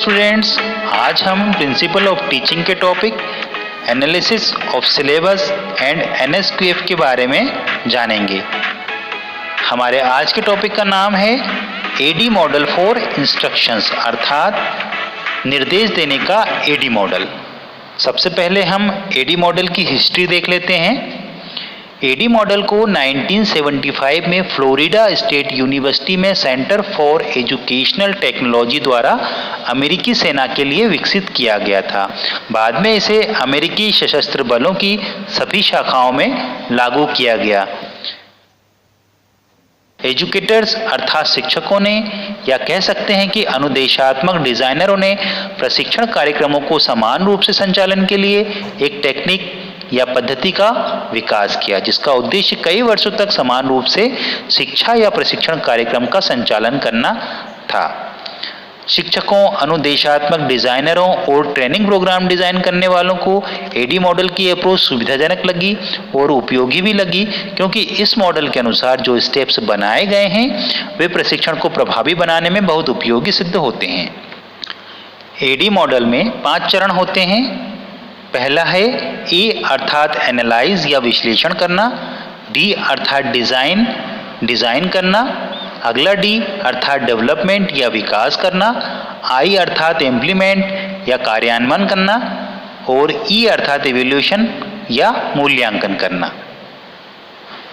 Students, आज हम principle of teaching के topic analysis of syllabus and NSQF के बारे में जानेंगे। हमारे आज के टॉपिक का नाम है एडी मॉडल फॉर इंस्ट्रक्शंस, अर्थात निर्देश देने का एडी मॉडल। सबसे पहले हम एडी मॉडल की हिस्ट्री देख लेते हैं। एडी मॉडल को 1975 में फ्लोरिडा स्टेट यूनिवर्सिटी में सेंटर फॉर एजुकेशनल टेक्नोलॉजी द्वारा अमेरिकी सेना के लिए विकसित किया गया था। बाद में इसे अमेरिकी सशस्त्र बलों की सभी शाखाओं में लागू किया गया। एजुकेटर्स अर्थात शिक्षकों ने, या कह सकते हैं कि अनुदेशात्मक डिजाइनरों ने प्रशिक्षण कार्यक्रमों को समान रूप से संचालन के लिए एक टेक्निक या पद्धति का विकास किया, जिसका उद्देश्य कई वर्षों तक समान रूप से शिक्षा या प्रशिक्षण कार्यक्रम का संचालन करना था। शिक्षकों, अनुदेशात्मक डिजाइनरों और ट्रेनिंग प्रोग्राम डिजाइन करने वालों को एडी मॉडल की अप्रोच सुविधाजनक लगी और उपयोगी भी लगी, क्योंकि इस मॉडल के अनुसार जो स्टेप्स बनाए गए हैं वे प्रशिक्षण को प्रभावी बनाने में बहुत उपयोगी सिद्ध होते हैं। एडी मॉडल में 5 चरण होते हैं। पहला है ए अर्थात एनालाइज या विश्लेषण करना, डी अर्थात डिजाइन करना, अगला डी अर्थात डेवलपमेंट या विकास करना, आई अर्थात इम्प्लीमेंट या कार्यान्वयन करना और ई अर्थात इवैल्यूएशन या मूल्यांकन करना।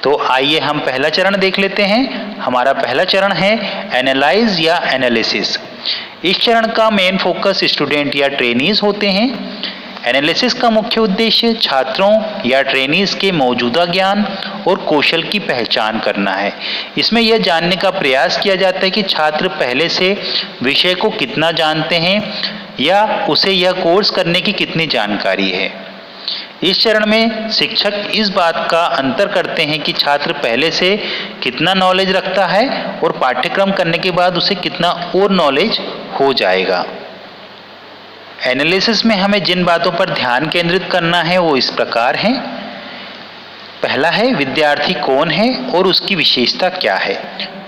तो आइए हम पहला चरण देख लेते हैं। हमारा पहला चरण है एनालाइज या एनालिसिस। इस चरण का मेन फोकस स्टूडेंट या ट्रेनीज होते हैं। एनालिसिस का मुख्य उद्देश्य छात्रों या ट्रेनीज के मौजूदा ज्ञान और कौशल की पहचान करना है। इसमें यह जानने का प्रयास किया जाता है कि छात्र पहले से विषय को कितना जानते हैं या उसे यह कोर्स करने की कितनी जानकारी है। इस चरण में शिक्षक इस बात का अंतर करते हैं कि छात्र पहले से कितना नॉलेज रखता है और पाठ्यक्रम करने के बाद उसे कितना और नॉलेज हो जाएगा। एनालिसिस में हमें जिन बातों पर ध्यान केंद्रित करना है वो इस प्रकार हैं। पहला है विद्यार्थी कौन है और उसकी विशेषता क्या है,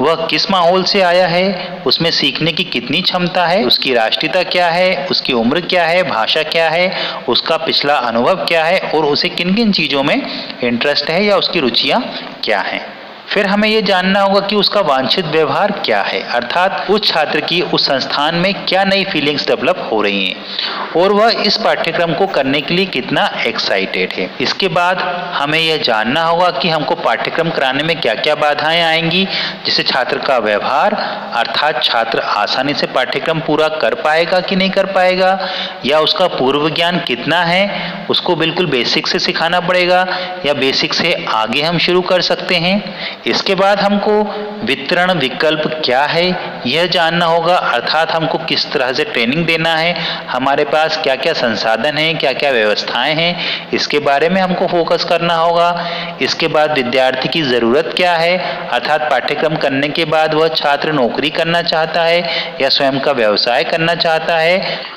वह किस माहौल से आया है, उसमें सीखने की कितनी क्षमता है, उसकी राष्ट्रीयता क्या है, उसकी उम्र क्या है, भाषा क्या है, उसका पिछला अनुभव क्या है और उसे किन किन चीज़ों में इंटरेस्ट है या उसकी रुचियाँ क्या हैं। फिर हमें ये जानना होगा कि उसका वांछित व्यवहार क्या है, अर्थात उस छात्र की उस संस्थान में क्या नई फीलिंग्स डेवलप हो रही हैं और वह इस पाठ्यक्रम को करने के लिए कितना एक्साइटेड है। इसके बाद हमें यह जानना होगा कि हमको पाठ्यक्रम कराने में क्या क्या बाधाएं आएंगी, जिससे छात्र का व्यवहार अर्थात छात्र आसानी से पाठ्यक्रम पूरा कर पाएगा कि नहीं कर पाएगा, या उसका पूर्व ज्ञान कितना है, उसको बिल्कुल बेसिक से सिखाना पड़ेगा या बेसिक से आगे हम शुरू कर सकते हैं। इसके बाद हमको वितरण विकल्प क्या है यह जानना होगा, अर्थात हमको किस तरह से ट्रेनिंग देना है, हमारे पास क्या क्या संसाधन हैं, क्या क्या व्यवस्थाएं हैं, इसके बारे में हमको फोकस करना होगा। इसके बाद विद्यार्थी की ज़रूरत क्या है, अर्थात पाठ्यक्रम करने के बाद वह छात्र नौकरी करना चाहता है या स्वयं का व्यवसाय करना चाहता है।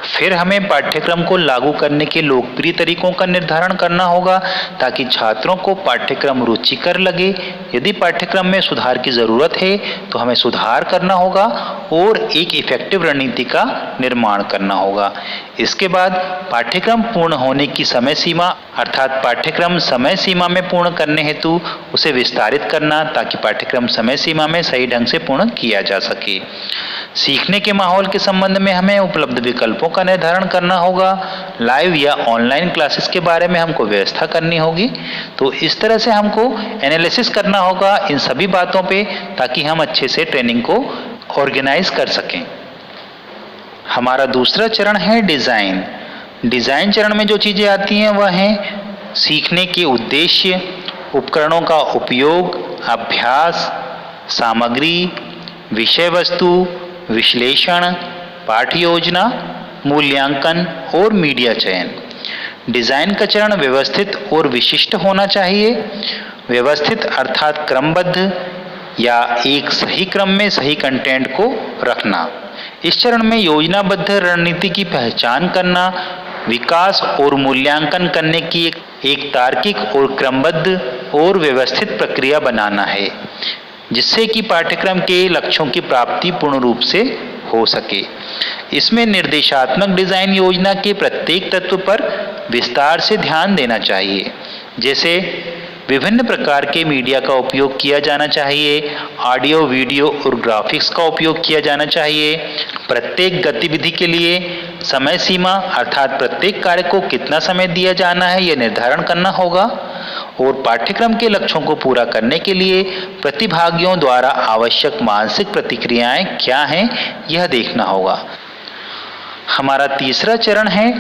फिर हमें पाठ्यक्रम को लागू करने के लोकप्रिय तरीकों का निर्धारण करना होगा ताकि छात्रों को पाठ्यक्रम रुचिकर लगे। यदि पाठ्यक्रम में सुधार की ज़रूरत है तो हमें सुधार करना होगा और एक इफेक्टिव रणनीति का निर्माण करना होगा। इसके बाद पाठ्यक्रम पूर्ण होने की समय सीमा, अर्थात पाठ्यक्रम समय सीमा में पूर्ण करने हेतु उसे विस्तारित करना ताकि पाठ्यक्रम समय सीमा में सही ढंग से पूर्ण किया जा सके। सीखने के माहौल के संबंध में हमें उपलब्ध विकल्पों का निर्धारण करना होगा। लाइव या ऑनलाइन क्लासेस के बारे में हमको व्यवस्था करनी होगी। तो इस तरह से हमको एनालिसिस करना होगा इन सभी बातों पे, ताकि हम अच्छे से ट्रेनिंग को ऑर्गेनाइज कर सकें। हमारा दूसरा चरण है डिज़ाइन। डिज़ाइन चरण में जो चीज़ें आती हैं वह हैं सीखने के उद्देश्य, उपकरणों का उपयोग, अभ्यास, सामग्री, विषय वस्तु, विश्लेषण, पाठ योजना, मूल्यांकन और मीडिया चयन। डिज़ाइन का चरण व्यवस्थित और विशिष्ट होना चाहिए। व्यवस्थित अर्थात क्रमबद्ध या एक सही क्रम में सही कंटेंट को रखना। इस चरण में योजनाबद्ध रणनीति की पहचान करना, विकास और मूल्यांकन करने की एक तार्किक और क्रमबद्ध और व्यवस्थित प्रक्रिया बनाना है, जिससे कि पाठ्यक्रम के लक्ष्यों की प्राप्ति पूर्ण रूप से हो सके। इसमें निर्देशात्मक डिजाइन योजना के प्रत्येक तत्व पर विस्तार से ध्यान देना चाहिए। जैसे विभिन्न प्रकार के मीडिया का उपयोग किया जाना चाहिए, ऑडियो, वीडियो और ग्राफिक्स का उपयोग किया जाना चाहिए। प्रत्येक गतिविधि के लिए समय सीमा अर्थात प्रत्येक कार्य को कितना समय दिया जाना है यह निर्धारण करना होगा और पाठ्यक्रम के लक्ष्यों को पूरा करने के लिए प्रतिभागियों द्वारा आवश्यक मानसिक प्रतिक्रियाएं क्या हैं यह देखना होगा। हमारा तीसरा चरण है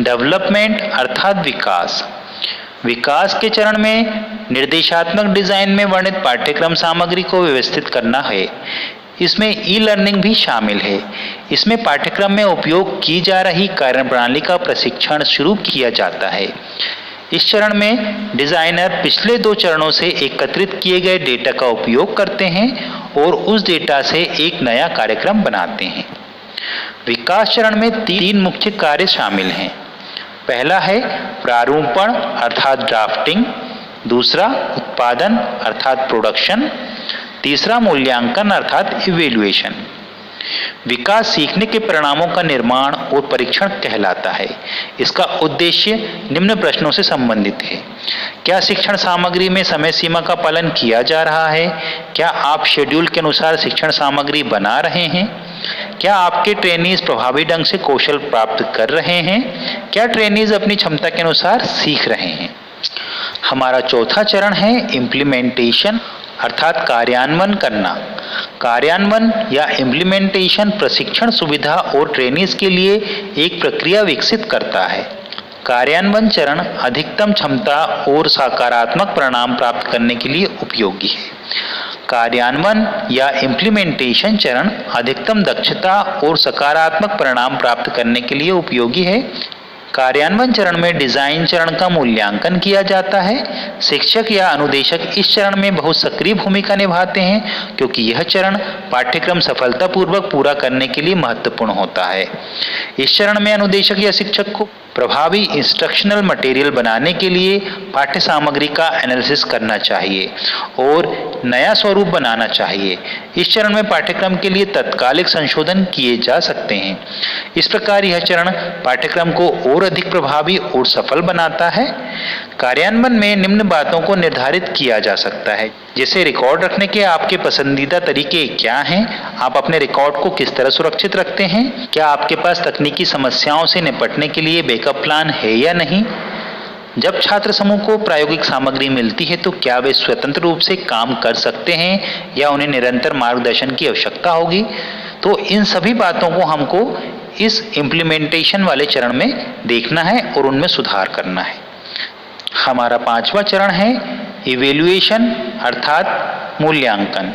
डेवलपमेंट अर्थात विकास। विकास के चरण में निर्देशात्मक डिजाइन में वर्णित पाठ्यक्रम सामग्री को व्यवस्थित करना है। इसमें ई लर्निंग भी शामिल है। इसमें पाठ्यक्रम में उपयोग की जा रही कार्यप्रणाली का प्रशिक्षण शुरू किया जाता है। इस चरण में डिजाइनर पिछले 2 चरणों से एकत्रित किए गए डेटा का उपयोग करते हैं और उस डेटा से एक नया कार्यक्रम बनाते हैं। विकास चरण में 3 मुख्य कार्य शामिल हैं। पहला है प्रारूपण अर्थात ड्राफ्टिंग, दूसरा उत्पादन अर्थात प्रोडक्शन, तीसरा मूल्यांकन अर्थात इवैल्यूएशन। विकास सीखने के परिणामों का निर्माण और परीक्षण कहलाता है। इसका उद्देश्य निम्न प्रश्नों से संबंधित है। क्या शिक्षण सामग्री में समय सीमा का पालन किया जा रहा है? क्या आप शेड्यूल के अनुसार शिक्षण सामग्री बना रहे हैं? क्या आपके ट्रेनीज प्रभावी ढंग से कौशल प्राप्त कर रहे हैं? क्या ट्रेनीज अपनी क्षमता के अनुसार सीख रहे हैं? हमारा चौथा चरण है इम्प्लीमेंटेशन अर्थात कार्यान्वयन करना। कार्यान्वयन या इम्प्लीमेंटेशन प्रशिक्षण सुविधा और ट्रेनीज के लिए एक प्रक्रिया विकसित करता है। कार्यान्वयन चरण अधिकतम क्षमता और सकारात्मक परिणाम प्राप्त करने के लिए उपयोगी है। कार्यान्वयन या इम्प्लीमेंटेशन चरण अधिकतम दक्षता और सकारात्मक परिणाम प्राप्त करने के लिए उपयोगी है। कार्यान्वयन चरण में डिजाइन चरण का मूल्यांकन किया जाता है। शिक्षक या अनुदेशक इस चरण में बहुत सक्रिय भूमिका निभाते हैं क्योंकि यह चरण पाठ्यक्रम सफलतापूर्वक पूरा करने के लिए महत्वपूर्ण होता है। इस चरण में अनुदेशक या शिक्षक को प्रभावी इंस्ट्रक्शनल मटेरियल बनाने के लिए पाठ्य सामग्री का एनालिसिस करना चाहिए और नया स्वरूप बनाना चाहिए। इस चरण में पाठ्यक्रम के लिए तत्कालिक संशोधन किए जा सकते हैं। इस प्रकार यह चरण पाठ्यक्रम को और अधिक प्रभावी और सफल बनाता है। कार्यान्वयन में निम्न बातों को निर्धारित किया जा सकता है, जैसे रिकॉर्ड रखने के आपके पसंदीदा तरीके क्या हैं, आप अपने रिकॉर्ड को किस तरह सुरक्षित रखते हैं, क्या आपके पास तकनीकी समस्याओं से निपटने के लिए बैकअप प्लान है या नहीं। जब छात्र समूह को प्रायोगिक सामग्री मिलती है तो क्या वे स्वतंत्र रूप से काम कर सकते हैं या उन्हें निरंतर मार्गदर्शन की आवश्यकता होगी। तो इन सभी बातों को हमको इस इम्प्लीमेंटेशन वाले चरण में देखना है और उनमें सुधार करना है। हमारा 5वां चरण है इवैल्यूएशन अर्थात मूल्यांकन।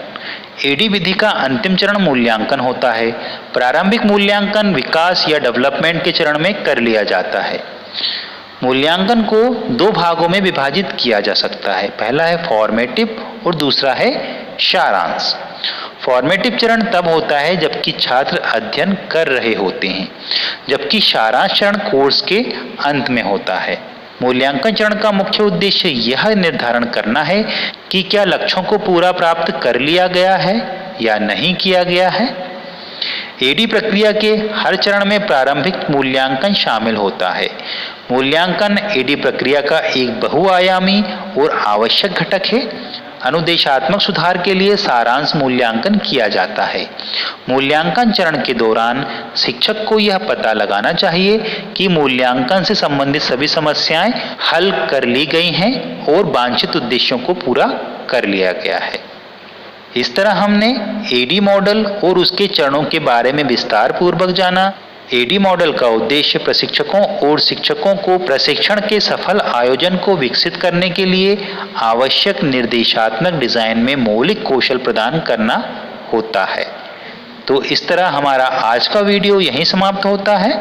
एडी विधि का अंतिम चरण मूल्यांकन होता है। प्रारंभिक मूल्यांकन विकास या डेवलपमेंट के चरण में कर लिया जाता है। मूल्यांकन को 2 भागों में विभाजित किया जा सकता है। पहला है फॉर्मेटिव और दूसरा है सारांश। फॉर्मेटिव चरण तब होता है जबकि छात्र अध्ययन कर रहे होते हैं, जबकि सारांश चरण कोर्स के अंत में होता है। मूल्यांकन चरण का मुख्य उद्देश्य यह निर्धारण करना है कि क्या लक्ष्यों को पूरा प्राप्त कर लिया गया है या नहीं किया गया है। एडी प्रक्रिया के हर चरण में प्रारंभिक मूल्यांकन शामिल होता है। मूल्यांकन एडी प्रक्रिया का एक बहुआयामी और आवश्यक घटक है। अनुदेशात्मक सुधार के लिए सारांश मूल्यांकन किया जाता है। मूल्यांकन चरण के दौरान शिक्षक को यह पता लगाना चाहिए कि मूल्यांकन से संबंधित सभी समस्याएं हल कर ली गई हैं और वांछित उद्देश्यों को पूरा कर लिया गया है। इस तरह हमने एडी मॉडल और उसके चरणों के बारे में विस्तार पूर्वक जाना। एडी मॉडल का उद्देश्य प्रशिक्षकों और शिक्षकों को प्रशिक्षण के सफल आयोजन को विकसित करने के लिए आवश्यक निर्देशात्मक डिजाइन में मौलिक कौशल प्रदान करना होता है। तो इस तरह हमारा आज का वीडियो यहीं समाप्त होता है।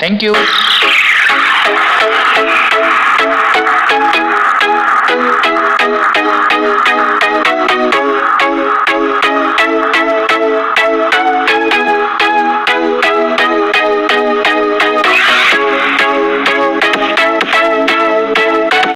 Thank you.